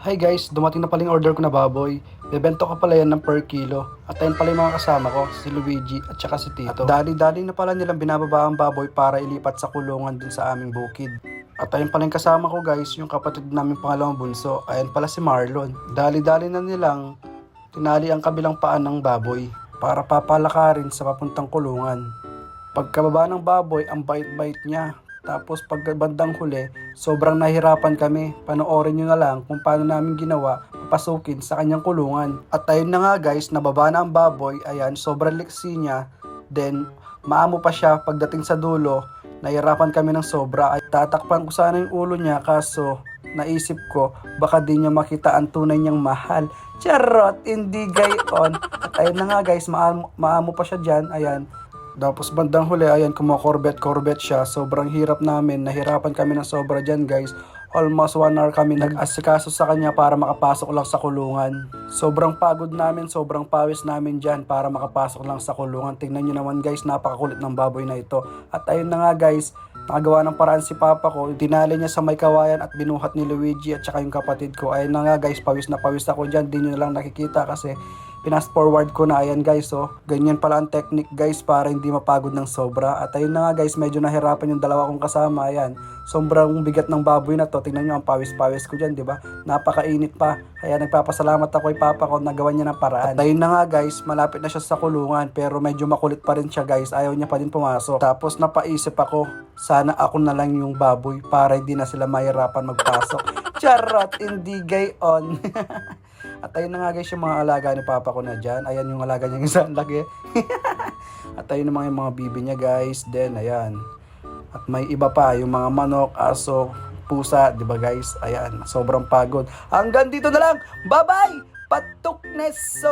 Hi guys, dumating na pala yung order ko na baboy. Bebento ko pala yan ng per kilo. At ayun pala yung mga kasama ko, si Luigi at saka si Tito. At dali-dali na pala nilang binababa ang baboy para ilipat sa kulungan dun sa aming bukid. At ayun pala yung kasama ko guys, yung kapatid namin pangalawang bunso. Ayun pala si Marlon. Dali-dali na nilang tinali ang kabilang paan ng baboy para papalakarin sa papuntang kulungan. Pagkababa ng baboy, ang bait-bait niya. Tapos pag bandang huli, sobrang nahirapan kami. Panoorin nyo na lang kung paano namin ginawa papasukin sa kanyang kulungan. At ayun na nga guys, nababa na ang baboy. Ayan, sobrang liksi niya. Then, maamo pa siya pagdating sa dulo. Nahirapan kami ng sobra. Ay, tatakpan ko sana yung ulo niya kaso naisip ko baka di niya makita ang tunay niyang mahal. Charot, hindi gayon. At ayun na nga guys, maamo pa siya dyan. Ayan. Tapos bandang huli, ayan, kumakorbet siya. Sobrang hirap namin. Nahirapan kami ng sobra dyan, guys. Almost 1 hour kami nag-asikaso sa kanya para makapasok lang sa kulungan. Sobrang pagod namin, sobrang pawis namin dyan para makapasok lang sa kulungan. Tingnan nyo naman, guys, napakakulit ng baboy na ito. At ayun na nga, guys, nakagawa ng paraan si Papa ko. Tinali niya sa may kawayan at binuhat ni Luigi at saka yung kapatid ko. Ayun na nga, guys, pawis na pawis ako dyan. Di nyo na lang nakikita kasi pinas forward ko na. Ayan guys, oh. Ganyan pala ang technique guys para hindi mapagod ng sobra. At ayun na nga guys, medyo nahirapan yung dalawa kong kasama. Ayan, sobrang bigat ng baboy na to. Tingnan nyo ang pawis-pawis ko dyan, di ba? Napakainit pa. Kaya nagpapasalamat ako kay Papa ko, nagawa niya ng paraan. At ayun na nga guys, malapit na siya sa kulungan. Pero medyo makulit pa rin siya guys. Ayaw niya pa din pumasok. Tapos napaisip ako, sana ako na lang yung baboy para hindi na sila mahirapan magpasok. Charot, hindi gayon. At ayun na nga guys yung mga alaga ni Papa ko na dyan. Ayan yung alaga niya isang laki. At ayun naman yung mga bibi niya guys. Then ayan. At may iba pa yung mga manok, aso, pusa. Diba guys? Ayan. Sobrang pagod. Hanggang dito na lang. Bye bye! Patok Neso!